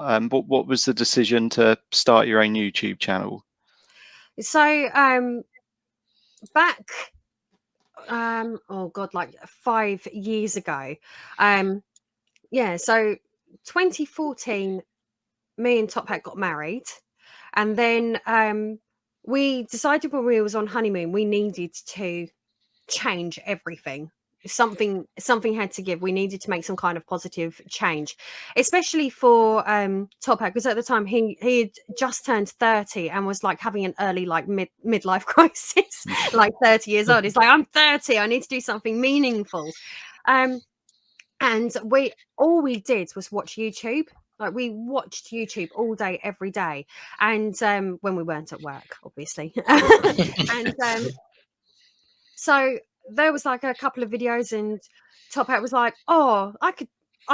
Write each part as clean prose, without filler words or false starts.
What was the decision to start your own YouTube channel? So back oh god, like 5 years ago, so 2014, me and Top Hat got married, and then we decided when we was on honeymoon we needed to change everything. Something had to give. We needed to make some kind of positive change, especially for Top Hat, because at the time he had just turned 30 and was like having an early like midlife crisis, like 30 years old. He's like, I'm 30, I need to do something meaningful. And all we did was watch YouTube. Like, we watched YouTube all day, every day, and when we weren't at work, obviously. And so there was like a couple of videos, and Top Hat was like, oh, I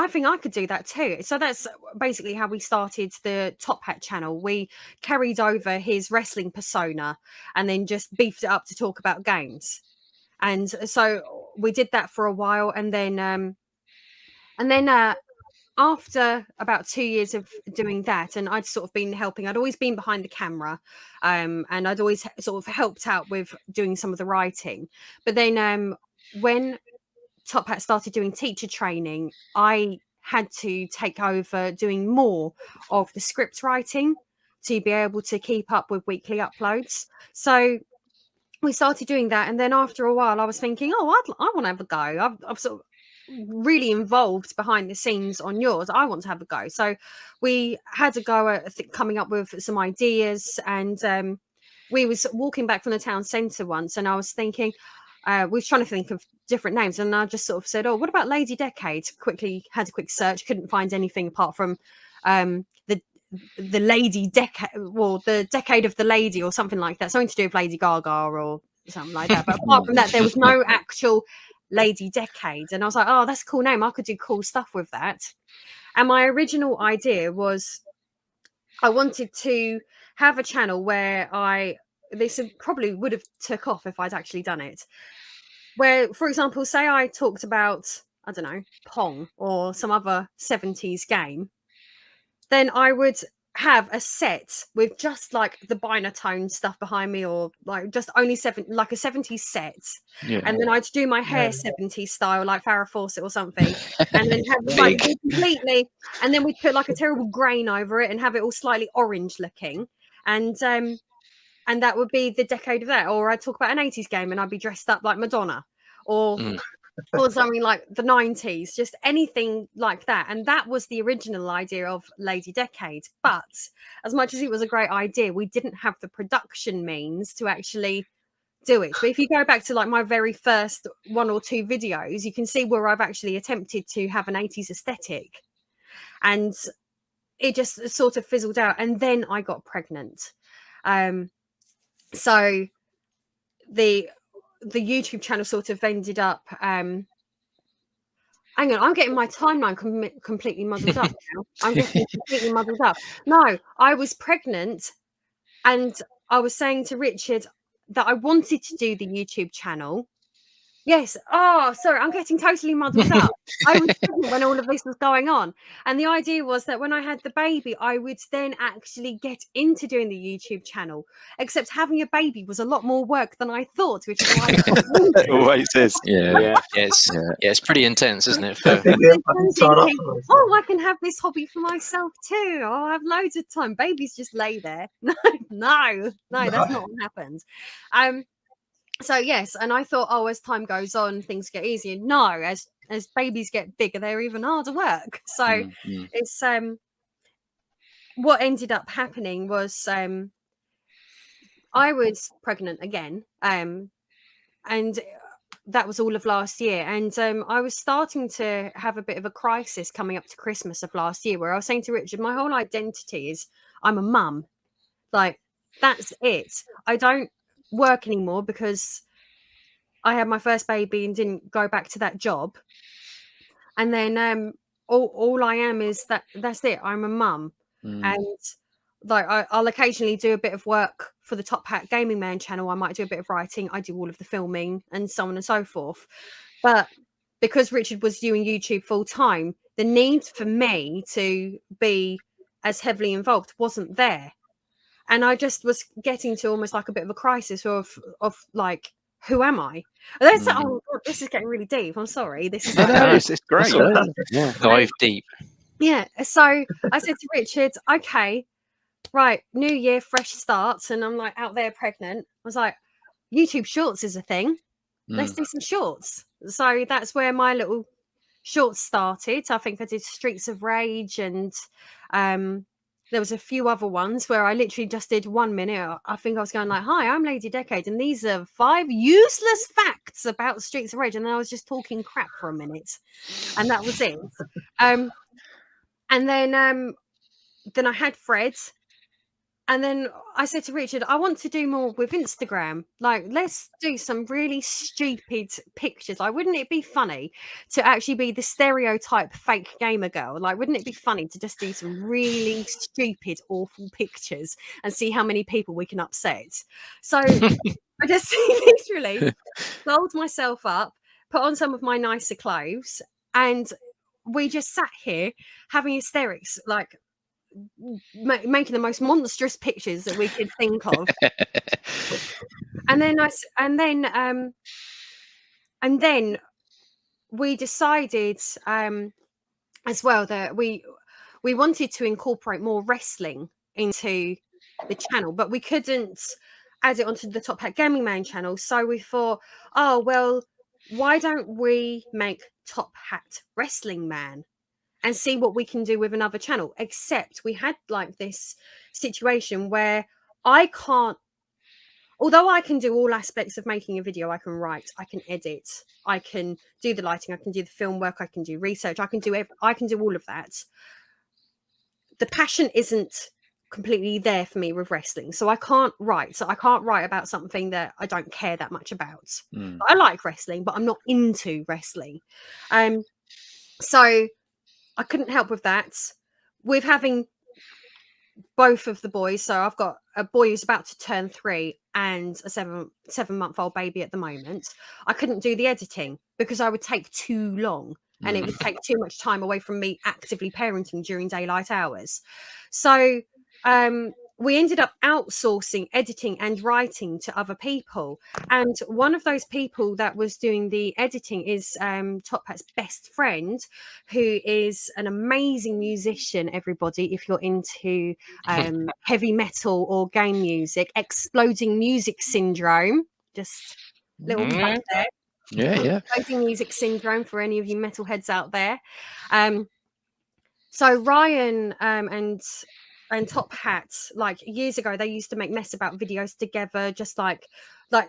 think I could do that too. So that's basically how we started the Top Hat channel. We carried over his wrestling persona and then just beefed it up to talk about games. And so we did that for a while, and then after about 2 years of doing that, and I'd sort of been helping, I'd always been behind the camera, and I'd always sort of helped out with doing some of the writing. But then when Top Hat started doing teacher training, I had to take over doing more of the script writing to be able to keep up with weekly uploads. So we started doing that, and then after a while I was thinking, I want to have a go. I've sort of really involved behind the scenes on yours. I want to have a go. So we had a go at coming up with some ideas, and we was walking back from the town centre once, and I was thinking, we was trying to think of different names, and I just sort of said, oh, what about Lady Decade? Quickly had a quick search, couldn't find anything apart from the Lady Decade, well, the Decade of the Lady or something like that, something to do with Lady Gaga or something like that. But apart from that, there was no actual Lady Decade. And I was like, oh, that's a cool name. I could do cool stuff with that. And my original idea was I wanted to have a channel where this probably would have took off if I'd actually done it. Where, for example, say I talked about, I don't know, Pong or some other 70s game, then I would have a set with just like the binatone stuff behind me, or like just only like a 70s set. Yeah. And then I'd do my hair 70s style, like Farrah Fawcett or something, and then have like completely, and then we'd put like a terrible grain over it and have it all slightly orange looking, and that would be the decade of that. Or I'd talk about an 80s game and I'd be dressed up like Madonna, or or something like the 90s, just anything like that. And that was the original idea of Lady Decade. But as much as it was a great idea, we didn't have the production means to actually do it. But if you go back to like my very first 1 or 2 videos, you can see where I've actually attempted to have an 80s aesthetic, and it just sort of fizzled out. And then I got pregnant. So the YouTube channel sort of ended up hang on, I'm getting my timeline completely muddled up now. I'm getting completely muddled up. No, I was pregnant, and I was saying to Richard that I wanted to do the YouTube channel. Yes. Oh, sorry, I'm getting totally muddled up. I was pregnant when all of this was going on. And the idea was that when I had the baby, I would then actually get into doing the YouTube channel. Except having a baby was a lot more work than I thought, which is why it always is. Yeah, it's pretty intense, isn't it? For... oh, I can have this hobby for myself too. Oh, I have loads of time. Babies just lay there. No, that's not what happened. So yes, and I thought, oh, as time goes on, things get easier. No, as babies get bigger, they're even harder work. So it's what ended up happening was I was pregnant again, and that was all of last year. And I was starting to have a bit of a crisis coming up to Christmas of last year, where I was saying to Richard, my whole identity is I'm a mum. Like, that's it. I don't work anymore because I had my first baby and didn't go back to that job. And then all I am is that's it. I'm a mum. And like I'll occasionally do a bit of work for the Top Hat Gaming Man channel. I might do a bit of writing. I do all of the filming and so on and so forth. But because Richard was doing YouTube full time, the need for me to be as heavily involved wasn't there. And I just was getting to almost like a bit of a crisis of like, who am I? That's oh God, this is getting really deep. I'm sorry. This is it's great. Yeah. Dive deep. yeah. So I said to Richard, okay, right, new year, fresh starts, and I'm like out there pregnant. I was like, YouTube Shorts is a thing. Let's do some shorts. So that's where my little shorts started. I think I did Streets of Rage, and there was a few other ones where I literally just did 1 minute. I think I was going like, "Hi, I'm Lady Decade, and these are 5 useless facts about Streets of Rage," and then I was just talking crap for a minute, and that was it. And then I had Fred. And then I said to Richard, I want to do more with Instagram. Like, let's do some really stupid pictures. Like, wouldn't it be funny to actually be the stereotype fake gamer girl? Like, wouldn't it be funny to just do some really stupid, awful pictures and see how many people we can upset? So I just literally rolled myself up, put on some of my nicer clothes, and we just sat here having hysterics, like, making the most monstrous pictures that we could think of. and then we decided as well that we wanted to incorporate more wrestling into the channel, but we couldn't add it onto the Top Hat Gaming Man channel. So we thought, oh well, why don't we make Top Hat Wrestling Man and see what we can do with another channel? Except we had like this situation where I can't, although I can do all aspects of making a video, I can write, I can edit, I can do the lighting, I can do the film work, I can do research, I can do all of that. The passion isn't completely there for me with wrestling, so I can't write. So I can't write about something that I don't care that much about. I like wrestling, but I'm not into wrestling. So I couldn't help with that. With having both of the boys, so I've got a boy who's about to turn 3 and a 7-month-old baby at the moment. I couldn't do the editing because I would take too long, and it would take too much time away from me actively parenting during daylight hours. So we ended up outsourcing editing and writing to other people. And one of those people that was doing the editing is Top Hat's best friend, who is an amazing musician, everybody, if you're into heavy metal or game music. Exploding Music Syndrome. Just little plug there. Yeah. Exploding Music Syndrome for any of you metalheads out there. So Ryan and Top Hat, like years ago, they used to make mess about videos together, just like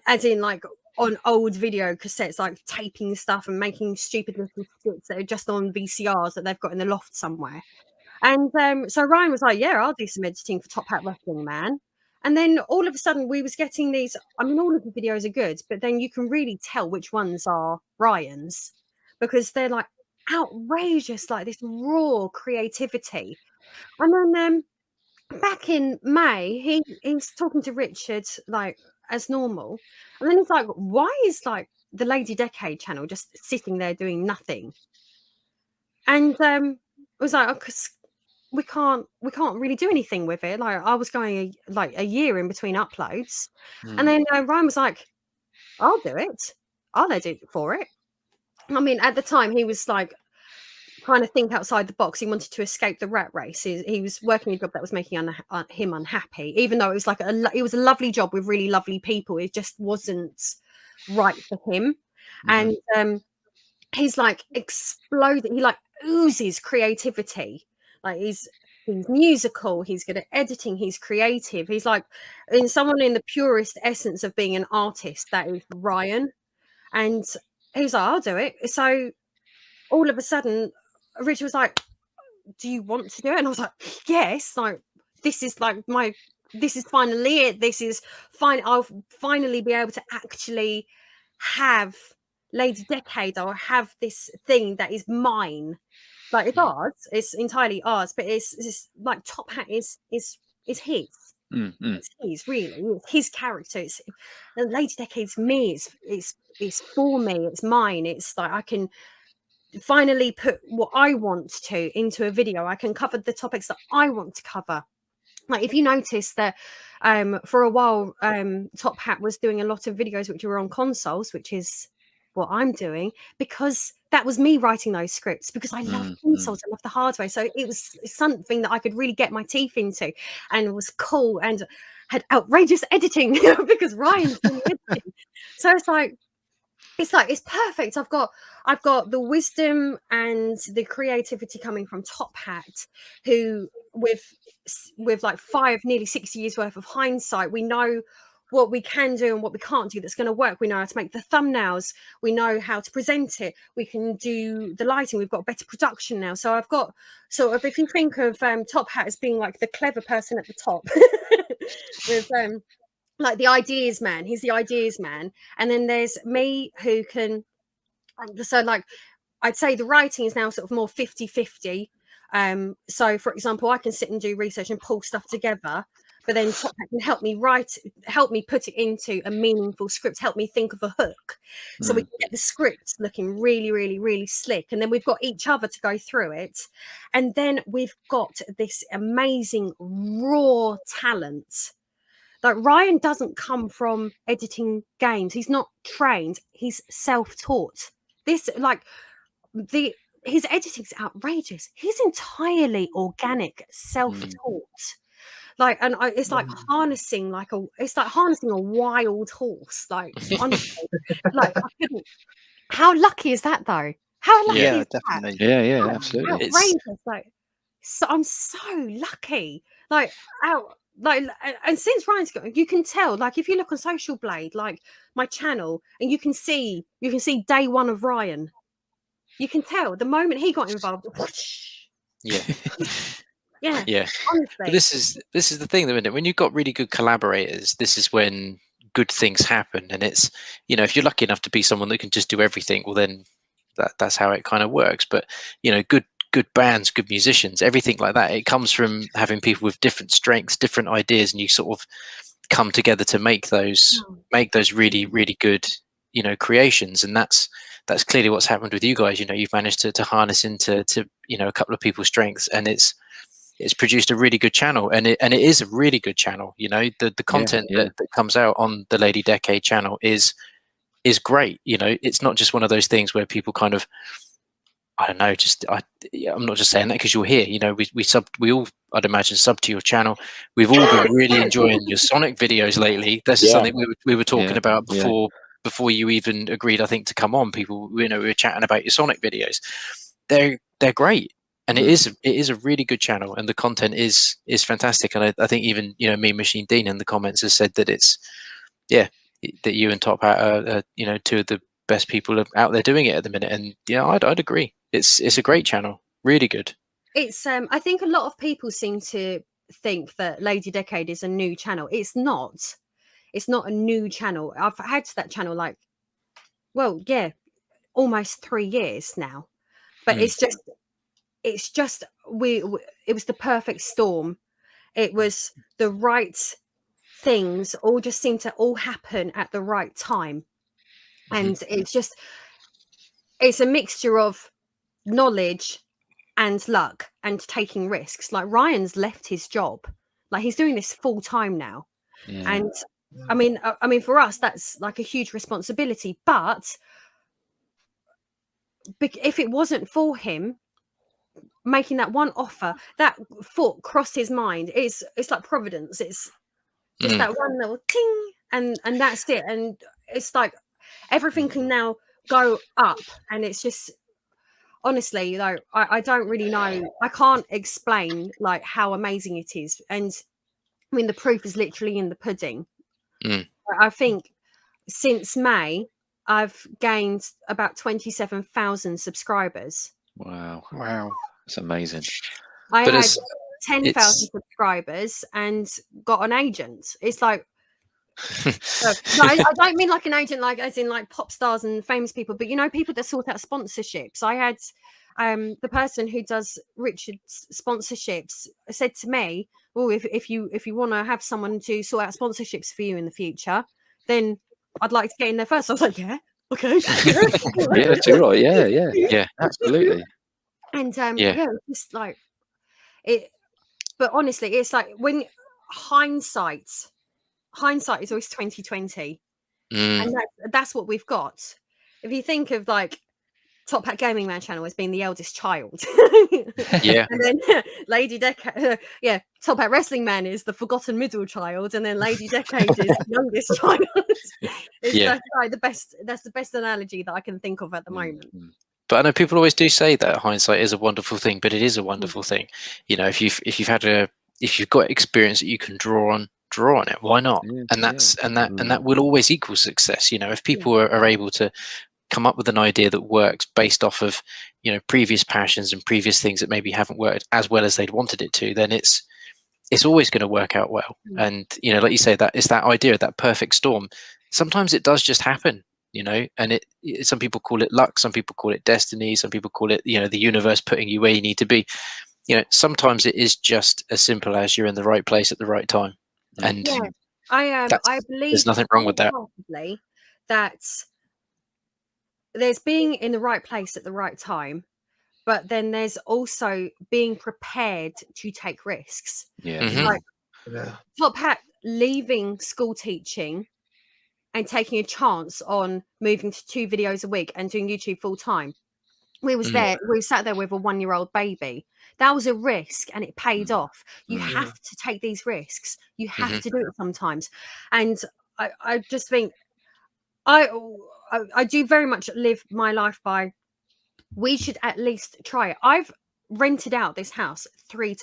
as in like on old video cassettes, like taping stuff and making stupid little skits that are just on VCRs that they've got in the loft somewhere. And so Ryan was like, yeah, I'll do some editing for Top Hat Wrestling Man. And then all of a sudden we was getting these, I mean, all of the videos are good, but then you can really tell which ones are Ryan's because they're like outrageous, like this raw creativity. And then back in May, he's talking to Richard like as normal, and then he's like, "Why is like the Lady Decade channel just sitting there doing nothing?" And I was like, "Oh, because we can't really do anything with it." Like I was going a year in between uploads, and then Ryan was like, "I'll do it. I'll edit for it." I mean, at the time, he was like trying to think outside the box. He wanted to escape the rat race. He was working a job that was making him unhappy, even though it was like it was a lovely job with really lovely people. It just wasn't right for him. And he's like exploding. He like oozes creativity. Like he's musical, he's good at editing, he's creative. He's like someone in the purest essence of being an artist. That is Ryan. And he was like, I'll do it. So all of a sudden Richard was like, do you want to do it? And I was like, yes, like this is finally it. This is fine. I'll finally be able to actually have Lady Decade, or have this thing that is mine. Like it's ours, it's entirely ours, but it's like Top Hat is his. It's his, really. It's his character. It's Lady Decade's me. It's for me. It's mine. It's like I can finally put what I want to into a video. I can cover the topics that I want to cover. Like if you notice that for a while Top Hat was doing a lot of videos which were on consoles, which is what I'm doing, because that was me writing those scripts, because I love consoles, I love the hardware, so it was something that I could really get my teeth into, and it was cool and had outrageous editing because Ryan's doing the editing. So it's perfect. I've got the wisdom and the creativity coming from Top Hat, who with like nearly 6 years worth of hindsight, we know what we can do and what we can't do that's going to work. We know how to make the thumbnails, we know how to present it, we can do the lighting, we've got better production now. So I've got sort of, if you think of Top Hat as being like the clever person at the top with like the ideas man, he's the ideas man, and then there's me who can, so like I'd say the writing is now sort of more 50-50. So for example, I can sit and do research and pull stuff together, but then Top Hat can help me put it into a meaningful script, help me think of a hook, so we can get the script looking really, really, really slick. And then we've got each other to go through it, and then we've got this amazing raw talent. Like Ryan doesn't come from editing games. He's not trained. He's self-taught. This his editing's outrageous. He's entirely organic, self-taught. Like, and it's like harnessing a wild horse. Like honestly, like how lucky is that though? How lucky is definitely. that? Yeah, absolutely. Outrageous. Like, so I'm so lucky. Like and since Ryan's got, you can tell, like if you look on Social Blade, like my channel, and you can see day one of Ryan. You can tell the moment he got involved. Yeah. Yeah. Honestly. But this is the thing, though, when you've got really good collaborators, this is when good things happen. And it's, if you're lucky enough to be someone that can just do everything, well then that's how it kind of works. But good bands, good musicians, everything like that, it comes from having people with different strengths, different ideas, and you sort of come together to make those really, really good creations. And that's clearly what's happened with you guys. You've managed to harness into a couple of people's strengths, and it's produced a really good channel, and it is a really good channel. The content that comes out on the Lady Decade channel is great. It's not just one of those things where people kind of, I don't know, I'm not just saying that because you're here. We all, I'd imagine, sub to your channel. We've all been really enjoying your Sonic videos lately. This is something we were talking about before you even agreed, I think, to come on. People, we were chatting about your Sonic videos. They're great, and it is a really good channel, and the content is fantastic. And I think even me, Machine Dean, in the comments has said that it's that you and Top Hat are two of the best people out there doing it at the minute. And I'd agree. It's a great channel, really good. It's I think a lot of people seem to think that Lady Decade is a new channel. It's not a new channel. I've had that channel almost 3 years now, but it's just it was the perfect storm. It was the right things all just seemed to all happen at the right time. And it's a mixture of knowledge and luck and taking risks. Like Ryan's left his job, like he's doing this full time now. And I mean for us that's like a huge responsibility, but if it wasn't for him making that one offer, that thought crossed his mind, it's like providence. It's just that one little ting, and that's it. And it's like everything can now go up, and it's just, honestly, I don't really know. I can't explain like how amazing it is. And I mean, the proof is literally in the pudding. I think since May, I've gained about 27,000 subscribers. Wow. That's amazing. I had 10,000 subscribers and got an agent. It's like, I don't mean like an agent, like as in like pop stars and famous people, but people that sort out sponsorships. I had the person who does Richard's sponsorships said to me, "Oh, if you want to have someone to sort out sponsorships for you in the future, then I'd like to get in there first." I was like, "Yeah, Okay. Yeah, too right. Yeah, absolutely. And Yeah. just like it. But honestly, it's like when hindsight is always 2020, and that's what we've got. If you think of like Top Hat Gaming Man channel as being the eldest child, Yeah. and then Lady Decade, Top Hat Wrestling Man is the forgotten middle child, and then Lady Decade is the youngest child. That's like the best. That's the best analogy that I can think of at the moment. But I know people always do say that hindsight is a wonderful thing, but it is a wonderful thing. You know, if you've got experience that you can draw on it, why not? And that will always equal success. You know, if people are able to come up with an idea that works based off of, you know, previous passions and previous things that maybe haven't worked as well as they'd wanted it to, then it's always going to work out well. And, you know, like you say, that it's that idea, that perfect storm. Sometimes it does just happen, you know, and some people call it luck, some people call it destiny, some people call it, you know, the universe putting you where you need to be. You know, sometimes it is just as simple as you're in the right place at the right time. And I believe there's nothing wrong with that. That there's being in the right place at the right time, but then there's also being prepared to take risks. Like Top Hat leaving school teaching and taking a chance on moving to 2 videos a week and doing YouTube full time. We sat there with a 1-year-old baby. That was a risk and it paid off. You have to take these risks. You have to do it sometimes. And I just think I do very much live my life by, we should at least try it. I've rented out this house 4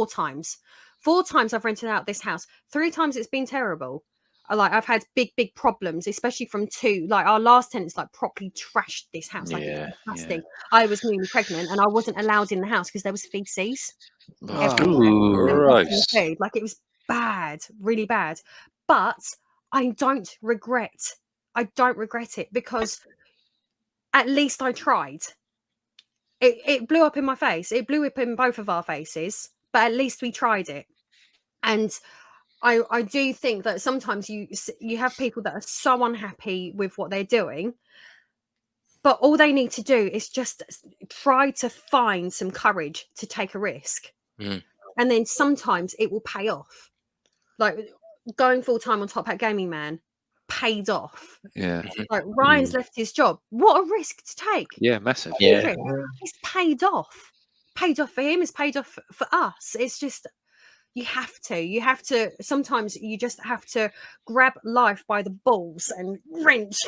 times. 4 times I've rented out this house. 3 times it's been terrible. Like I've had big problems, especially from 2. Like our last tenants like properly trashed this house. Like it's disgusting. I was newly pregnant and I wasn't allowed in the house because there was feces. Everywhere. Like it was bad, really bad. But I don't regret it because at least I tried. It blew up in my face. It blew up in both of our faces, but at least we tried it. And I do think that sometimes you have people that are so unhappy with what they're doing, but all they need to do is just try to find some courage to take a risk. And then sometimes it will pay off. Like going full time on Top Hat Gaming Man paid off. Like Ryan's left his job. What a risk to take. Massive. It's paid off for him. It's paid off for us. It's just you have to sometimes you just have to grab life by the balls and wrench.